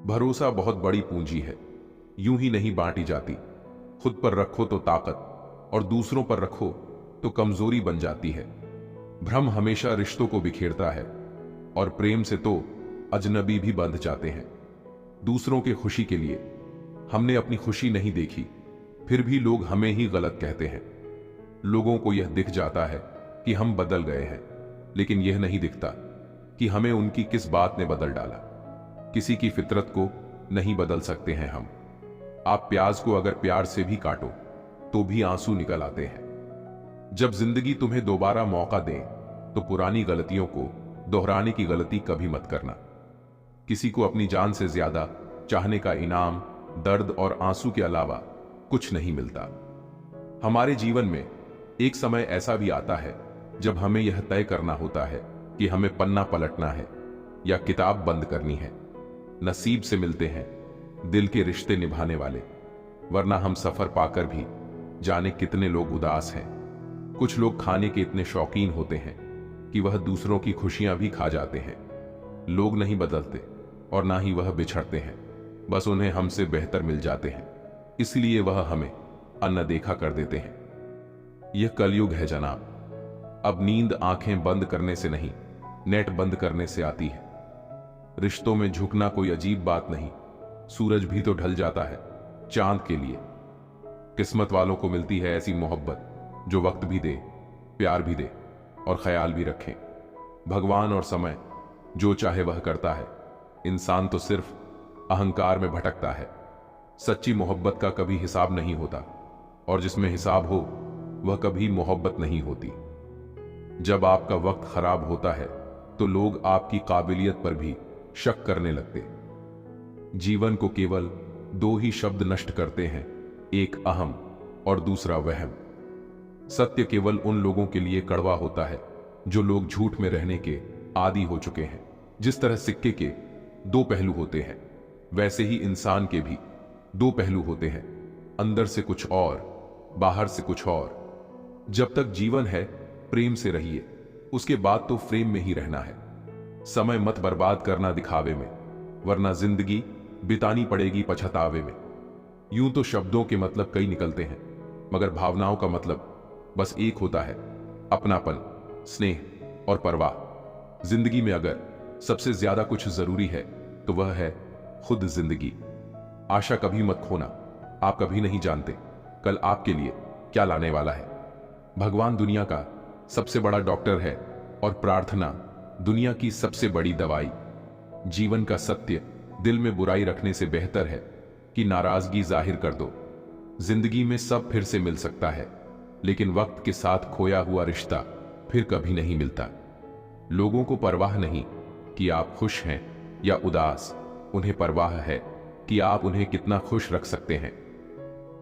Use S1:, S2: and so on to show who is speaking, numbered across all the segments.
S1: भरोसा बहुत बड़ी पूंजी है, यूं ही नहीं बांटी जाती। खुद पर रखो तो ताकत और दूसरों पर रखो तो कमजोरी बन जाती है। भ्रम हमेशा रिश्तों को बिखेरता है और प्रेम से तो अजनबी भी बंध जाते हैं। दूसरों के खुशी के लिए हमने अपनी खुशी नहीं देखी, फिर भी लोग हमें ही गलत कहते हैं। लोगों को यह दिख जाता है कि हम बदल गए हैं, लेकिन यह नहीं दिखता कि हमें उनकी किस बात ने बदल डाला। किसी की फितरत को नहीं बदल सकते हैं हम। आप प्याज को अगर प्यार से भी काटो तो भी आंसू निकल आते हैं। जब जिंदगी तुम्हें दोबारा मौका दे तो पुरानी गलतियों को दोहराने की गलती कभी मत करना। किसी को अपनी जान से ज्यादा चाहने का इनाम दर्द और आंसू के अलावा कुछ नहीं मिलता। हमारे जीवन में एक समय ऐसा भी आता है जब हमें यह तय करना होता है कि हमें पन्ना पलटना है या किताब बंद करनी है। नसीब से मिलते हैं दिल के रिश्ते निभाने वाले, वरना हम सफर पाकर भी जाने कितने लोग उदास हैं। कुछ लोग खाने के इतने शौकीन होते हैं कि वह दूसरों की खुशियां भी खा जाते हैं। लोग नहीं बदलते और ना ही वह बिछड़ते हैं, बस उन्हें हमसे बेहतर मिल जाते हैं, इसलिए वह हमें अनदेखा कर देते हैं। यह कलयुग है जनाब। अब नींद आंखें बंद करने से नहीं, नेट बंद करने से आती है। रिश्तों में झुकना कोई अजीब बात नहीं, सूरज भी तो ढल जाता है चांद के लिए। किस्मत वालों को मिलती है ऐसी मोहब्बत जो वक्त भी दे, प्यार भी दे और ख्याल भी रखे। भगवान और समय जो चाहे वह करता है, इंसान तो सिर्फ अहंकार में भटकता है। सच्ची मोहब्बत का कभी हिसाब नहीं होता और जिसमें हिसाब हो वह कभी मोहब्बत नहीं होती। जब आपका वक्त खराब होता है तो लोग आपकी काबिलियत पर भी शक करने लगते। जीवन को केवल दो ही शब्द नष्ट करते हैं, एक अहम और दूसरा वहम। सत्य केवल उन लोगों के लिए कड़वा होता है जो लोग झूठ में रहने के आदी हो चुके हैं। जिस तरह सिक्के के दो पहलू होते हैं, वैसे ही इंसान के भी दो पहलू होते हैं, अंदर से कुछ और, बाहर से कुछ और। जब तक जीवन है प्रेम से रहिए, उसके बाद तो फ्रेम में ही रहना है। समय मत बर्बाद करना दिखावे में, वरना जिंदगी बितानी पड़ेगी पछतावे में। यूं तो शब्दों के मतलब कई निकलते हैं, मगर भावनाओं का मतलब बस एक होता है, अपनापन, स्नेह और परवाह। जिंदगी में अगर सबसे ज्यादा कुछ जरूरी है तो वह है खुद जिंदगी। आशा कभी मत खोना, आप कभी नहीं जानते कल आपके लिए क्या लाने वाला है। भगवान दुनिया का सबसे बड़ा डॉक्टर है और प्रार्थना दुनिया की सबसे बड़ी दवाई। जीवन का सत्य दिल में बुराई रखने से बेहतर है कि नाराजगी जाहिर कर दो। जिंदगी में सब फिर से मिल सकता है, लेकिन वक्त के साथ खोया हुआ रिश्ता फिर कभी नहीं मिलता। लोगों को परवाह नहीं कि आप खुश हैं या उदास, उन्हें परवाह है कि आप उन्हें कितना खुश रख सकते हैं।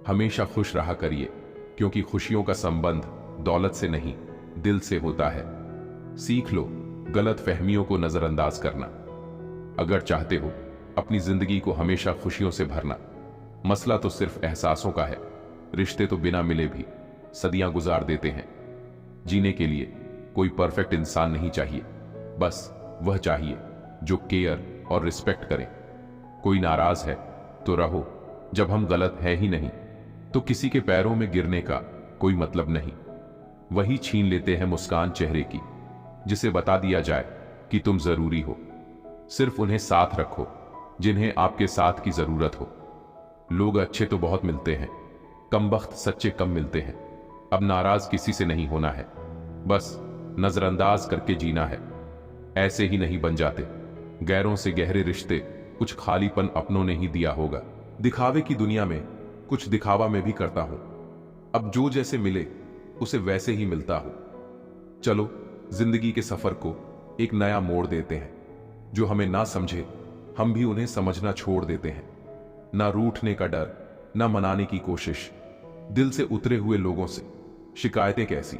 S1: हमेशा खुश रहा करिए, क्योंकि खुशियों का संबंध दौलत से नहीं, दिल से होता है। सीख लो गलत फहमियों को नजरअंदाज करना। अगर चाहते हो अपनी जिंदगी को हमेशा खुशियों से भरना, मसला तो सिर्फ एहसासों का है। रिश्ते तो बिना मिले भी सदियां गुजार देते हैं। जीने के लिए कोई परफेक्ट इंसान नहीं चाहिए, बस वह चाहिए जो केयर और रिस्पेक्ट करे। कोई नाराज है तो रहो, जब हम गलत है ही नहीं तो किसी के पैरों में गिरने का कोई मतलब नहीं। वही छीन लेते हैं मुस्कान चेहरे की जिसे बता दिया जाए कि तुम जरूरी हो। सिर्फ उन्हें साथ रखो जिन्हें आपके साथ की जरूरत हो। लोग अच्छे तो बहुत मिलते हैं, कमबख्त सच्चे कम मिलते हैं। अब नाराज किसी से नहीं होना है, बस नजरअंदाज करके जीना है। ऐसे ही नहीं बन जाते गैरों से गहरे रिश्ते, कुछ खालीपन अपनों ने ही दिया होगा। दिखावे की दुनिया में कुछ दिखावा मैं भी करता हूं, अब जो जैसे मिले उसे वैसे ही मिलता हूं। चलो जिंदगी के सफर को एक नया मोड़ देते हैं। जो हमें ना समझे हम भी उन्हें समझना छोड़ देते हैं। ना रूठने का डर, ना मनाने की कोशिश। दिल से उतरे हुए लोगों से शिकायतें कैसी।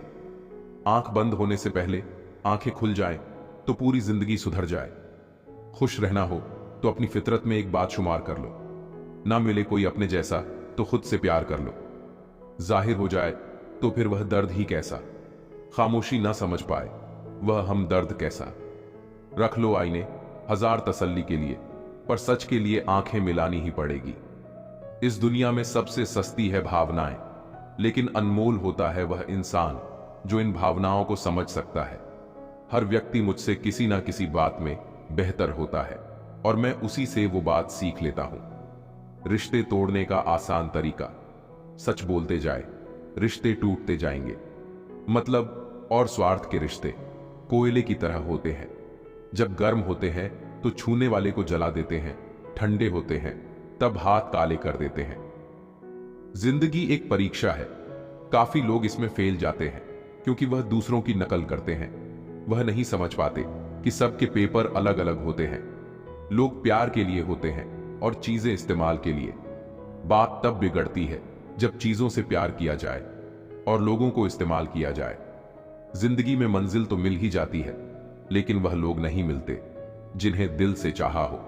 S1: आंख बंद होने से पहले आंखें खुल जाएं तो पूरी जिंदगी सुधर जाए। खुश रहना हो तो अपनी फितरत में एक बात शुमार कर लो, ना मिले कोई अपने जैसा तो खुद से प्यार कर लो। जाहिर हो जाए तो फिर वह दर्द ही कैसा, खामोशी ना समझ पाए वह हम दर्द कैसा। रख लो आईने हजार तसल्ली के लिए, पर सच के लिए आंखें मिलानी ही पड़ेगी। इस दुनिया में सबसे सस्ती है भावनाएं, लेकिन अनमोल होता है वह इंसान जो इन भावनाओं को समझ सकता है। हर व्यक्ति मुझसे किसी ना किसी बात में बेहतर होता है और मैं उसी से वो बात सीख लेता हूं। रिश्ते तोड़ने का आसान तरीका, सच बोलते जाए, रिश्ते टूटते जाएंगे। मतलब और स्वार्थ के रिश्ते कोयले की तरह होते हैं। जब गर्म होते हैं तो छूने वाले को जला देते हैं, ठंडे होते हैं तब हाथ काले कर देते हैं। जिंदगी एक परीक्षा है। काफी लोग इसमें फेल जाते हैं क्योंकि वह दूसरों की नकल करते हैं। वह नहीं समझ पाते कि सबके पेपर अलग अलग होते हैं। लोग प्यार के लिए होते हैं और चीजें इस्तेमाल के लिए। बात तब बिगड़ती है जब चीजों से प्यार किया जाए और लोगों को इस्तेमाल किया जाए। जिंदगी में मंजिल तो मिल ही जाती है, लेकिन वह लोग नहीं मिलते जिन्हें दिल से चाहा हो।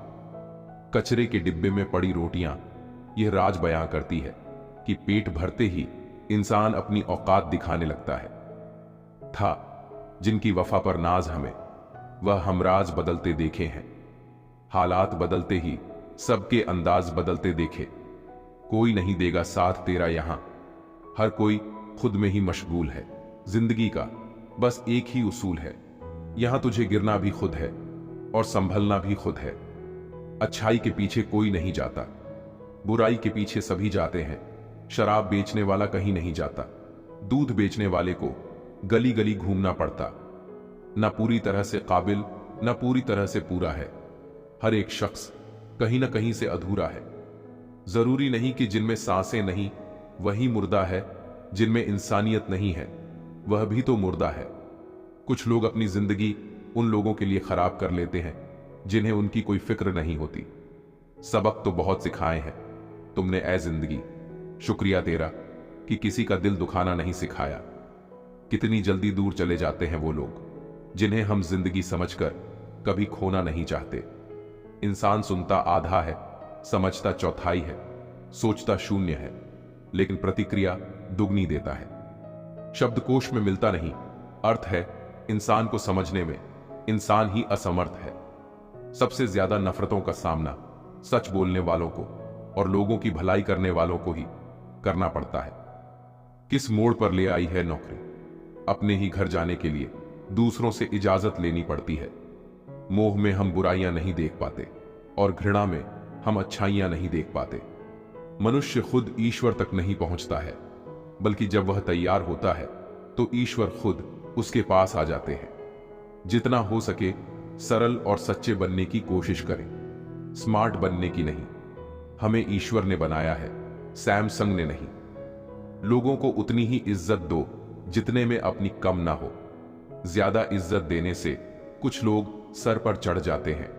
S1: कचरे के डिब्बे में पड़ी रोटियां यह राज बयां करती है कि पेट भरते ही इंसान अपनी औकात दिखाने लगता है। था जिनकी वफा पर नाज हमें, वह हमराज बदलते देखे हैं। हालात बदलते ही सबके अंदाज बदलते देखे। कोई नहीं देगा साथ तेरा यहां, हर कोई खुद में ही मशगूल है। जिंदगी का बस एक ही उसूल है, यहां तुझे गिरना भी खुद है और संभलना भी खुद है। अच्छाई के पीछे कोई नहीं जाता, बुराई के पीछे सभी जाते हैं। शराब बेचने वाला कहीं नहीं जाता, दूध बेचने वाले को गली गली घूमना पड़ता। ना पूरी तरह से काबिल, ना पूरी तरह से पूरा है। हर एक शख्स कहीं ना कहीं से अधूरा है। जरूरी नहीं कि जिनमें सांसें नहीं वही मुर्दा है, जिनमें इंसानियत नहीं है वह भी तो मुर्दा है। कुछ लोग अपनी जिंदगी उन लोगों के लिए खराब कर लेते हैं जिन्हें उनकी कोई फिक्र नहीं होती। सबक तो बहुत सिखाए हैं तुमने ऐ जिंदगी, शुक्रिया तेरा कि किसी का दिल दुखाना नहीं सिखाया। कितनी जल्दी दूर चले जाते हैं वो लोग जिन्हें हम जिंदगी समझकर कभी खोना नहीं चाहते। इंसान सुनता आधा है, समझता चौथाई है, सोचता शून्य है, लेकिन प्रतिक्रिया दुगनी देता है। शब्दकोश में मिलता नहीं अर्थ है, इंसान को समझने में इंसान ही असमर्थ है। सबसे ज्यादा नफरतों का सामना सच बोलने वालों को और लोगों की भलाई करने वालों को ही करना पड़ता है। किस मोड़ पर ले आई है नौकरी, अपने ही घर जाने के लिए दूसरों से इजाजत लेनी पड़ती है। मोह में हम बुराइयां नहीं देख पाते और घृणा में हम अच्छाइयां नहीं देख पाते। मनुष्य खुद ईश्वर तक नहीं पहुंचता है, बल्कि जब वह तैयार होता है तो ईश्वर खुद उसके पास आ जाते हैं। जितना हो सके सरल और सच्चे बनने की कोशिश करें, स्मार्ट बनने की नहीं। हमें ईश्वर ने बनाया है, सैमसंग ने नहीं। लोगों को उतनी ही इज्जत दो जितने में अपनी कम ना हो। ज्यादा इज्जत देने से कुछ लोग सर पर चढ़ जाते हैं